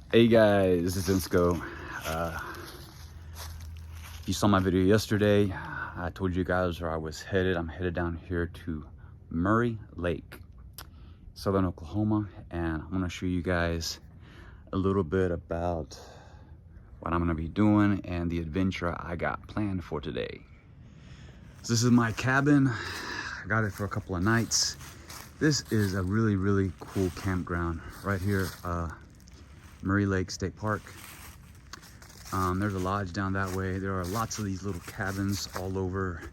Hey guys, this is Insco. You saw my video yesterday. I told you guys where I was headed. I'm headed down here to Murray Lake, southern Oklahoma, and I'm gonna show you guys a little bit about what I'm gonna be doing and the adventure I got planned for today. So this is my cabin. I got it for a couple of nights. This is a really cool campground right here, Murray Lake State Park. There's a lodge down that way. There are lots of these little cabins all over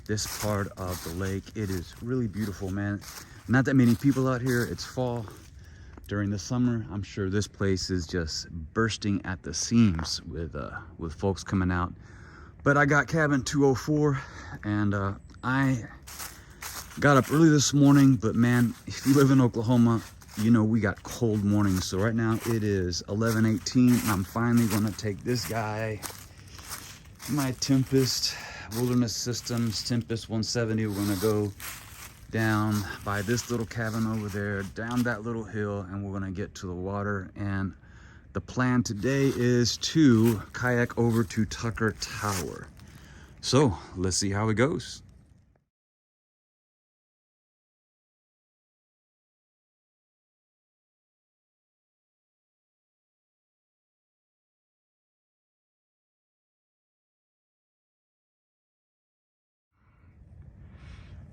this part of the lake. It is really beautiful, man. Not that many people out here. It's fall. During the summer, I'm sure this place is just bursting at the seams with folks coming out. But I got cabin 204, and I got up early this morning. But man, if you live in Oklahoma, you know we got cold mornings. So right now it is 11:18, and I'm finally gonna take this guy, my Tempest Wilderness Systems Tempest 170. We're gonna go down by this little cabin over there, down that little hill, and we're gonna get to the water. And the plan today is to kayak over to Tucker Tower. So let's see how it goes.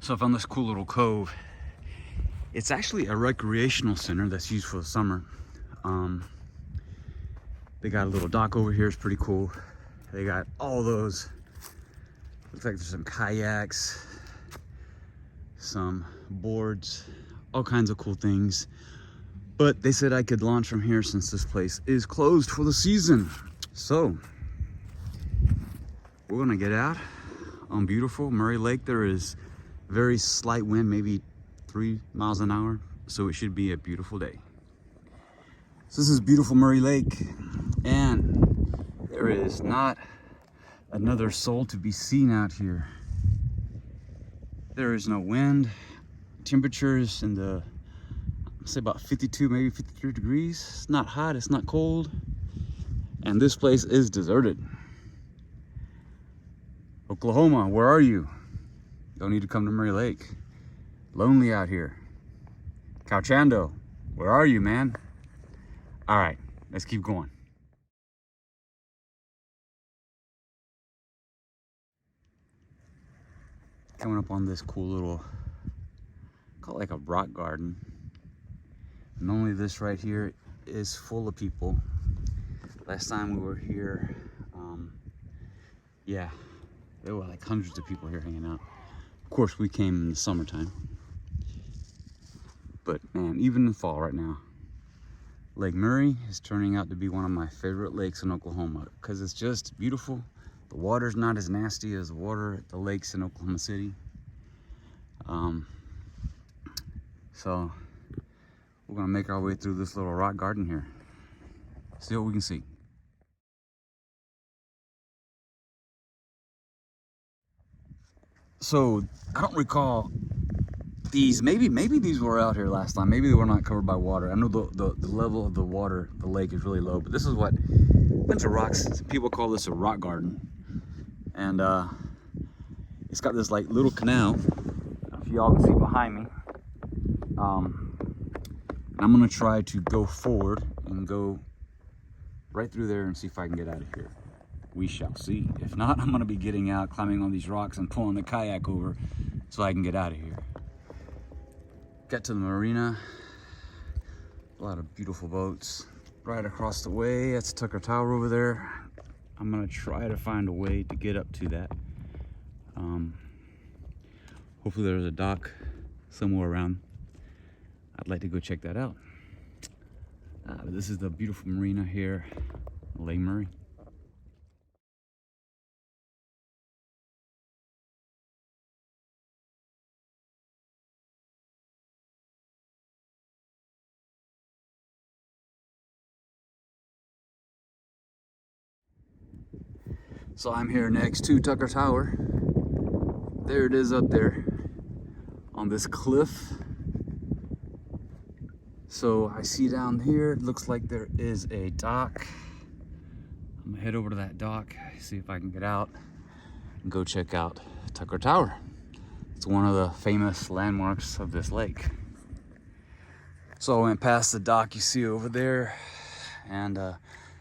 So I found this cool little cove. It's actually a recreational center that's used for the summer. They got a little dock over here. It's pretty cool. They got all those, looks like there's some kayaks, some boards, all kinds of cool things. But they said I could launch from here since this place is closed for the season. So we're gonna get out on beautiful Murray Lake. There is very slight wind, maybe 3 miles an hour. So it should be a beautiful day. So this is beautiful Murray Lake, and there is not another soul to be seen out here. There is no wind. Temperatures in the, I'd say about 52, maybe 53 degrees. It's not hot, it's not cold. And this place is deserted. Oklahoma, where are you? Don't need to come to Murray Lake. Lonely out here. Cowchando, where are you, man? All right, let's keep going. Coming up on this cool little, call it like a rock garden. And only this right here is full of people. Last time we were here, yeah, there were like hundreds of people here hanging out. Of course, we came in the summertime. But man, even in fall right now, Lake Murray is turning out to be one of my favorite lakes in Oklahoma because it's just beautiful. The water's not as nasty as the water at the lakes in Oklahoma City. So we're gonna make our way through this little rock garden here. See what we can see. So I don't recall these, maybe these were out here last time. Maybe they were not covered by water. I know the level of the water, the lake is really low, but this is what, a bunch of rocks. People call this a rock garden. And it's got this like little canal, if y'all can see behind me. I'm gonna try to go forward and go right through there and see if I can get out of here. We shall see. If not, I'm gonna be getting out, climbing on these rocks and pulling the kayak over so I can get out of here. Got to the marina, a lot of beautiful boats. Right across the way, that's Tucker Tower over there. I'm gonna try to find a way to get up to that. Hopefully there's a dock somewhere around. I'd like to go check that out. This is the beautiful marina here, Lake Murray. So I'm here next to Tucker Tower. There it is up there on this cliff. So I see down here, it looks like there is a dock. I'm gonna head over to that dock, see if I can get out and go check out Tucker Tower. It's one of the famous landmarks of this lake. So I went past the dock you see over there, and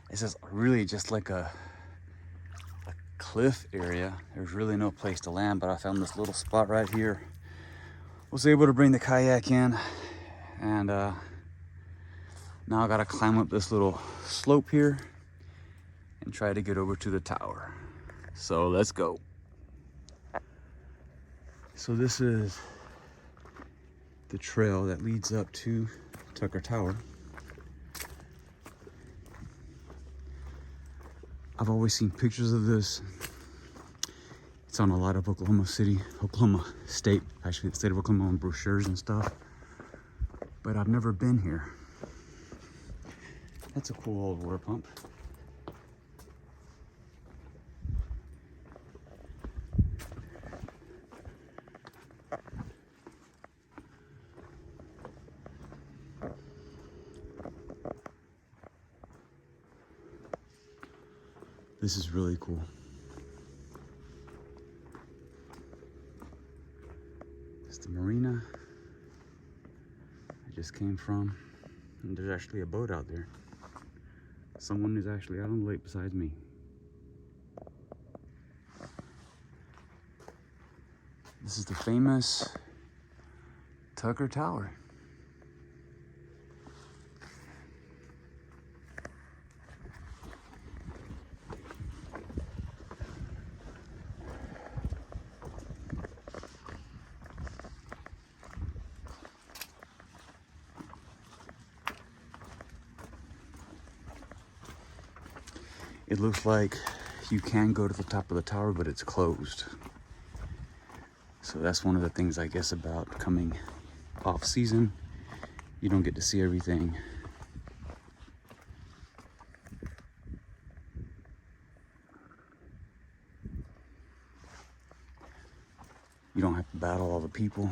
it's just really just like a cliff area. There's really no place to land, but I found this little spot right here. Was able to bring the kayak in, and now I gotta climb up this little slope here and try to get over to the tower. So let's go. So this is the trail that leads up to Tucker Tower. I've always seen pictures of this. It's on a lot of Oklahoma State, actually the state of Oklahoma brochures and stuff. But I've never been here. That's a cool old water pump. This is really cool. It's the marina I just came from, and there's actually a boat out there. Someone is actually out on the lake besides me. This is the famous Tucker Tower. It looks like you can go to the top of the tower, but it's closed. So that's one of the things, I guess, about coming off season. You don't get to see everything. You don't have to battle all the people.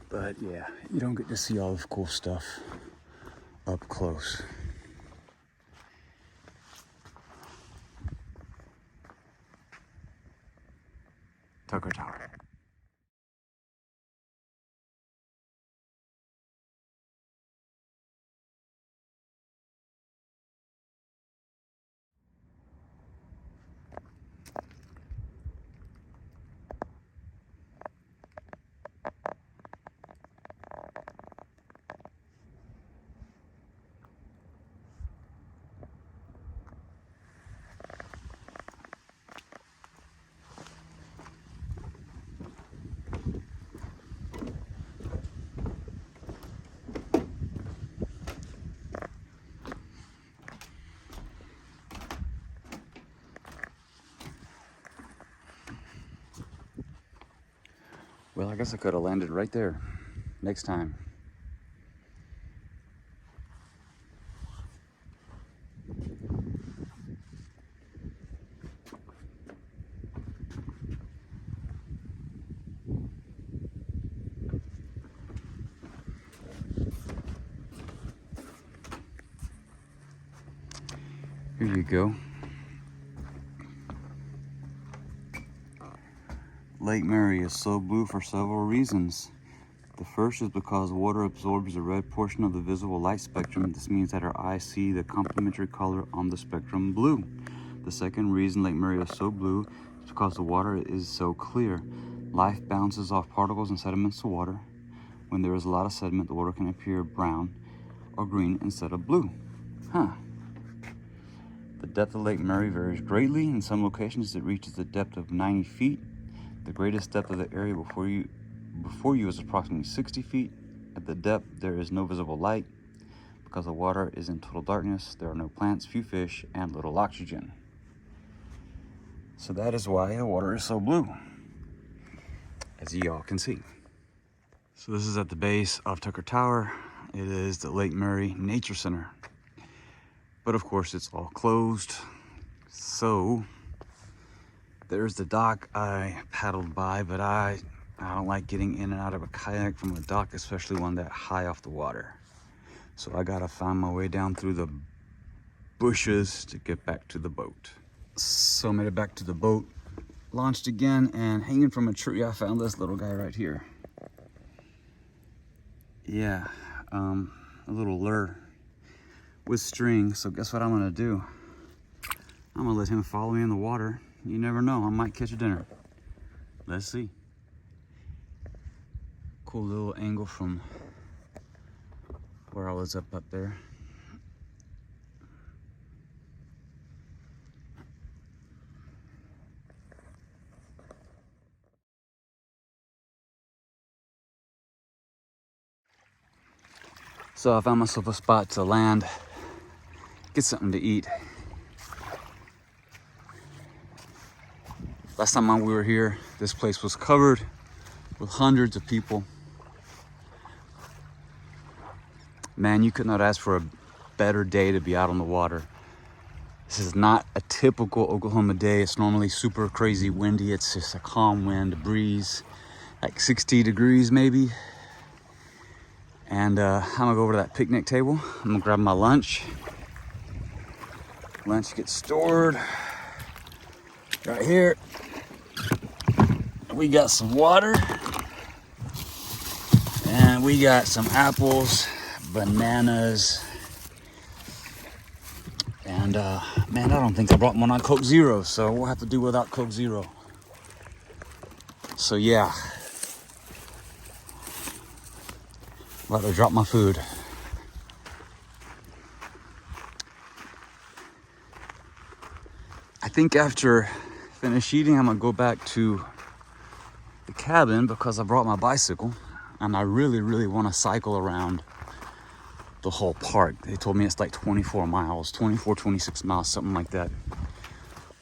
But yeah, you don't get to see all the cool stuff up close. Tucker Tower. Well, I guess I could have landed right there. Next time. Here you go. Lake Mary is so blue for several reasons. The first is because water absorbs the red portion of the visible light spectrum. This means that our eyes see the complementary color on the spectrum blue. The second reason Lake Mary is so blue is because the water is so clear. Life bounces off particles and sediments to water. When there is a lot of sediment, the water can appear brown or green instead of blue. The depth of Lake Mary varies greatly. In some locations, it reaches the depth of 90 feet. The greatest depth of the area before you is approximately 60 feet. At the depth, there is no visible light. Because the water is in total darkness, there are no plants, few fish, and little oxygen. So that is why the water is so blue, as y'all can see. So this is at the base of Tucker Tower. It is the Lake Mary Nature Center. But of course, it's all closed. So there's the dock I paddled by, but I I don't like getting in and out of a kayak from a dock, especially one that high off the water. So I gotta find my way down through the bushes to get back to the boat. So I made it back to the boat, launched again, and hanging from a tree I found this little guy right here. Yeah, a little lure with string. So guess what I'm gonna do? I'm gonna let him follow me in the water. You never know, I might catch a dinner. Let's see. Cool little angle from where I was up there. So I found myself a spot to land, get something to eat. Last time we were here, this place was covered with hundreds of people. Man, you could not ask for a better day to be out on the water. This is not a typical Oklahoma day. It's normally super crazy windy. It's just a calm wind, a breeze, like 60 degrees maybe. And I'm gonna go over to that picnic table. I'm gonna grab my lunch. Lunch gets stored right here. We got some water, and we got some apples, bananas, and man, I don't think I brought one on Coke Zero, so we'll have to do without Coke Zero. So yeah, about to drop my food. I think after finish eating, I'm gonna go back to the cabin because I brought my bicycle, and I really want to cycle around the whole park. They told me it's like 24 miles, 24, 26 miles, something like that.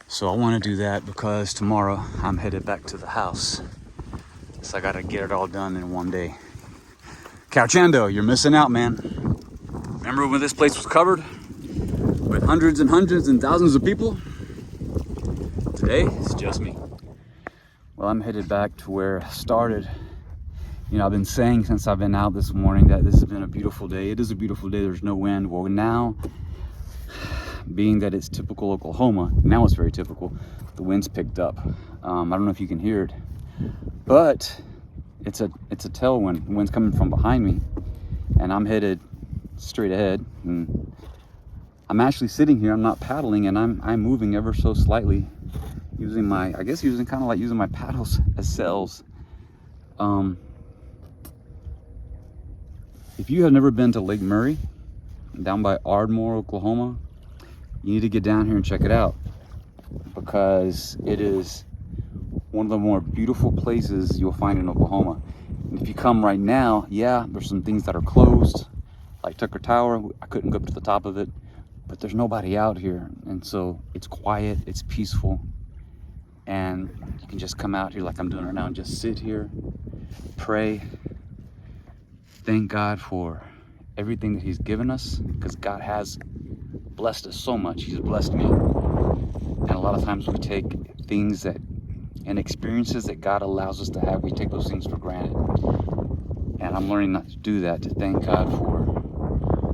So I want to do that because tomorrow I'm headed back to the house. So I got to get it all done in one day. Couchando, you're missing out, man. Remember when this place was covered with hundreds and hundreds and thousands of people? Today, it's just me. Well, I'm headed back to where I started. You know, I've been saying since I've been out this morning that this has been a beautiful day. It is a beautiful day, there's no wind. Well, now, being that it's typical Oklahoma, now it's very typical, the wind's picked up. I don't know if you can hear it, but it's a tailwind. The wind's coming from behind me, and I'm headed straight ahead. And I'm actually sitting here, I'm not paddling, and I'm moving ever so slightly, using my, I guess using kind of like using my paddles as sails. If you have never been to Lake Murray, down by Ardmore, Oklahoma, you need to get down here and check it out, because it is one of the more beautiful places you'll find in Oklahoma. And if you come right now, yeah, there's some things that are closed, like Tucker Tower. I couldn't go up to the top of it, but there's nobody out here, and so it's quiet, it's peaceful, and you can just come out here like I'm doing right now and just sit here, pray, thank God for everything that He's given us, because God has blessed us so much. He's blessed me, and a lot of times we take things that and experiences that God allows us to have, we take those things for granted. And I'm learning not to do that, to thank God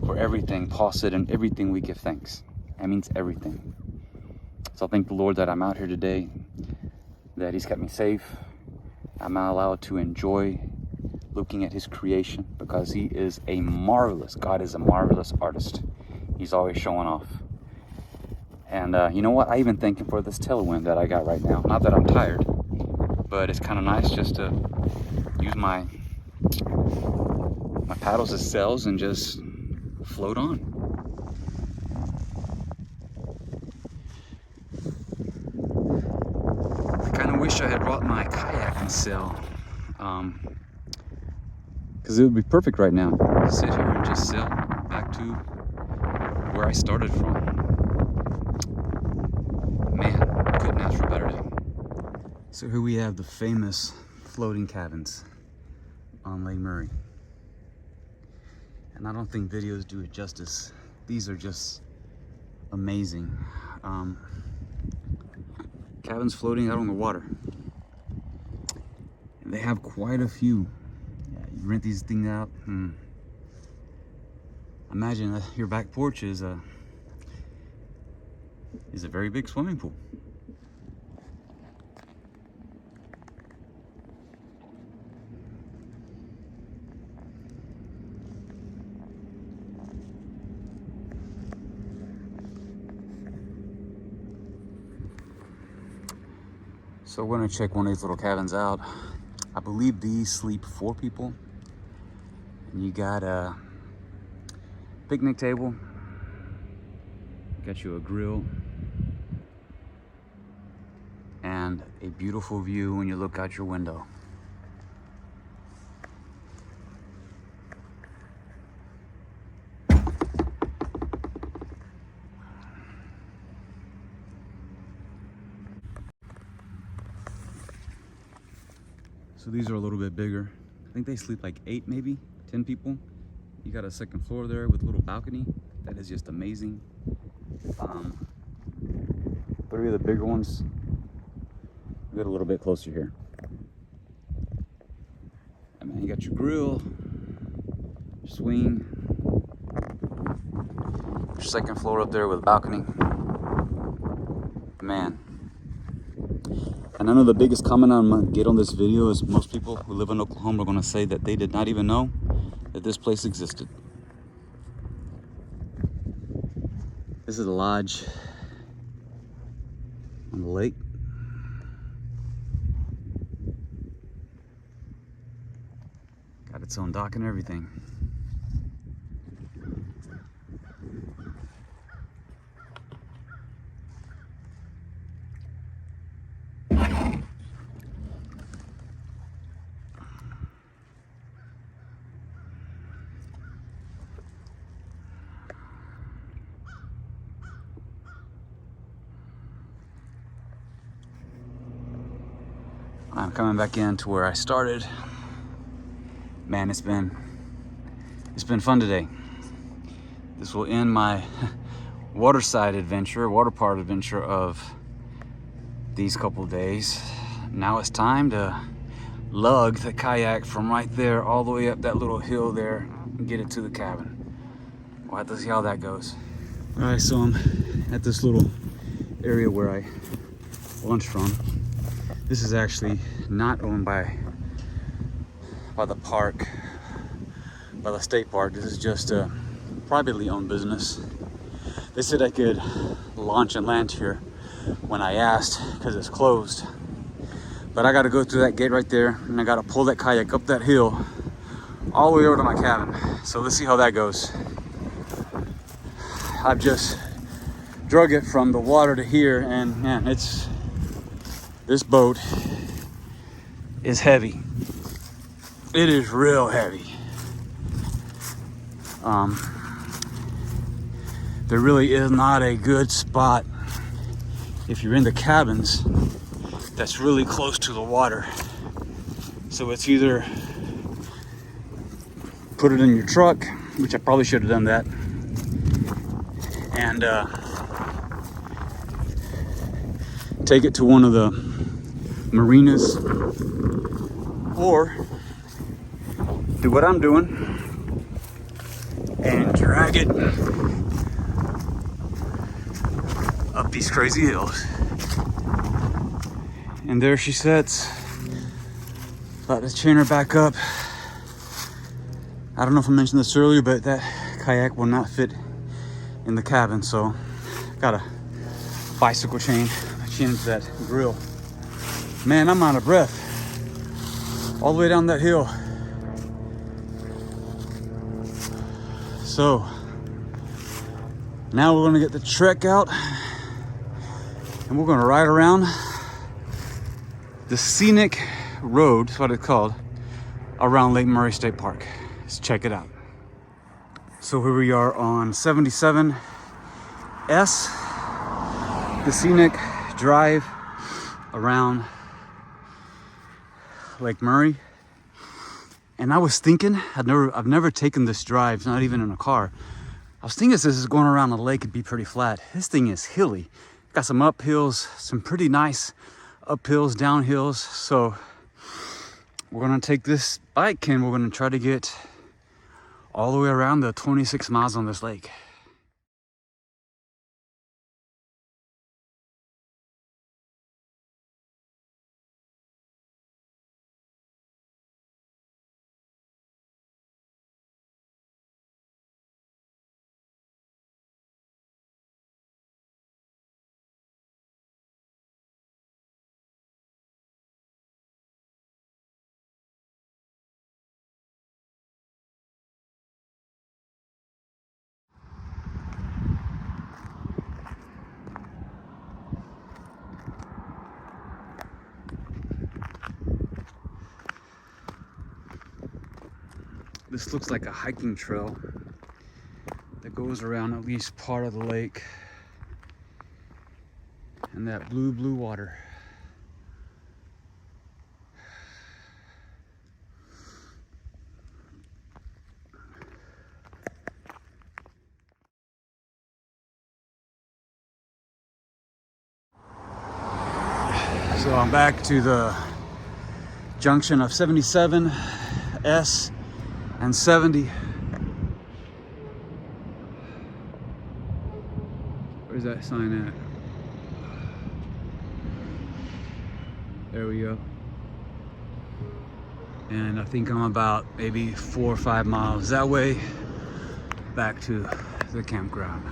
for everything. Paul said, in everything we give thanks. That means everything. So I thank the Lord that I'm out here today, that He's kept me safe. I'm now allowed to enjoy looking at His creation, because He is a marvelous, God is a marvelous artist. He's always showing off. And you know what? I even thank Him for this tailwind that I got right now. Not that I'm tired, but it's kind of nice just to use my paddles as sails and just float on. I kind of wish I had brought my kayak and sail, because it would be perfect right now. Sit here and just sail back to where I started from. Man, couldn't ask for a better day. So here we have the famous floating cabins on Lake Murray. And I don't think videos do it justice. These are just amazing. Cabins floating out on the water. They have quite a few. Yeah, you rent these things out. Imagine your back porch is a very big swimming pool. So we're gonna check one of these little cabins out. I believe these sleep 4 people. And you got a picnic table, got you a grill, and a beautiful view when you look out your window. So these are a little bit bigger. I think they sleep like 8, maybe 10 people. You got a second floor there with a little balcony. That is just amazing. 3 of the bigger ones. Get a little bit closer here. I mean, you got your grill, swing, your second floor up there with a balcony. Man. And I know the biggest comment I'm gonna get on this video is most people who live in Oklahoma are gonna say that they did not even know that this place existed. This is a lodge on the lake. Got its own dock and everything. I'm coming back in to where I started. Man, it's been fun today. This will end my water park adventure of these couple days. Now it's time to lug the kayak from right there all the way up that little hill there and get it to the cabin. We'll have to see how that goes. All right, so I'm at this little area where I launched from. This is actually not owned by the park, by the state park. This is just a privately owned business. They said I could launch and land here when I asked because it's closed. But I got to go through that gate right there, and I got to pull that kayak up that hill all the way over to my cabin. So let's see how that goes. I've just drug it from the water to here, and man, this boat is heavy. It is real heavy. There really is not a good spot if you're in the cabins that's really close to the water. So it's either put it in your truck, which I probably should have done that, and take it to one of the marinas, or do what I'm doing and drag it up these crazy hills. And there she sits. About to chain her back up. I don't know if I mentioned this earlier, but that kayak will not fit in the cabin, so got a bicycle chain into that grill. Man, I'm out of breath. All the way down that hill. So now we're gonna get the trek out and we're gonna ride around the scenic road, that's what it's called, around Lake Murray State Park. Let's check it out. So here we are on 77S, the scenic drive around Lake Murray. And I was thinking, I've never taken this drive, not even in a car. I was thinking this is going around the lake, it'd be pretty flat. This thing is hilly. Got some uphills, some pretty nice uphills, downhills. So we're gonna take this bike and we're gonna try to get all the way around the 26 miles on this lake. This looks like a hiking trail that goes around at least part of the lake and that blue water. So I'm back to the junction of 77, S, and 70. Where's that sign at? There we go. And I think I'm about maybe 4 or 5 miles that way back to the campground.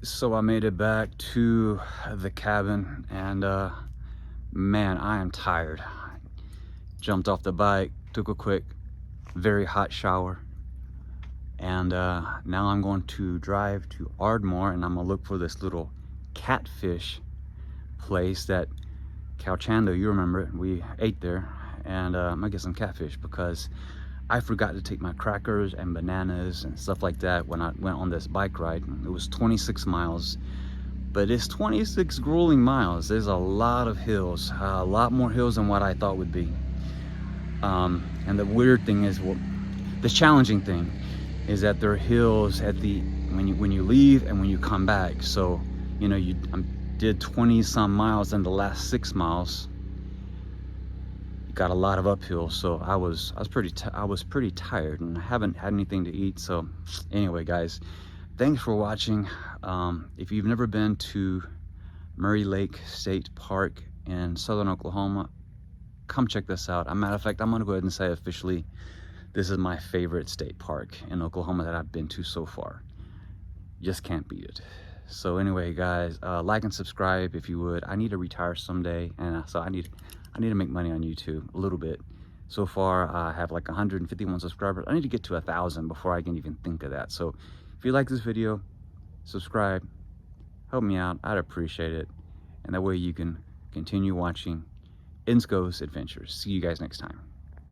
So I made it back to the cabin, and man, I am tired. Jumped off the bike, took a quick, very hot shower, and now I'm going to drive to Ardmore, and I'm gonna look for this little catfish place that Calchando, you remember it, we ate there, and I'm gonna get some catfish because I forgot to take my crackers and bananas and stuff like that when I went on this bike ride. It was 26 miles, but it's 26 grueling miles. There's a lot of hills, a lot more hills than what I thought would be. And the weird thing is, well, the challenging thing is that there are hills at the when you leave and when you come back. So you know, I did 20 some miles, and the last 6 miles got a lot of uphill, so I was pretty tired, and I haven't had anything to eat. So anyway, guys, thanks for watching. If you've never been to Murray Lake State Park in southern Oklahoma, come check this out. As a matter of fact, I'm gonna go ahead and say officially, this is my favorite state park in Oklahoma that I've been to so far. Just can't beat it. So anyway, guys, like and subscribe if you would. I need to retire someday, and so I need to make money on YouTube a little bit. So far, I have like 151 subscribers. I need to get to 1,000 before I can even think of that. So if you like this video, subscribe, help me out. I'd appreciate it. And that way you can continue watching Insco's Adventures. See you guys next time.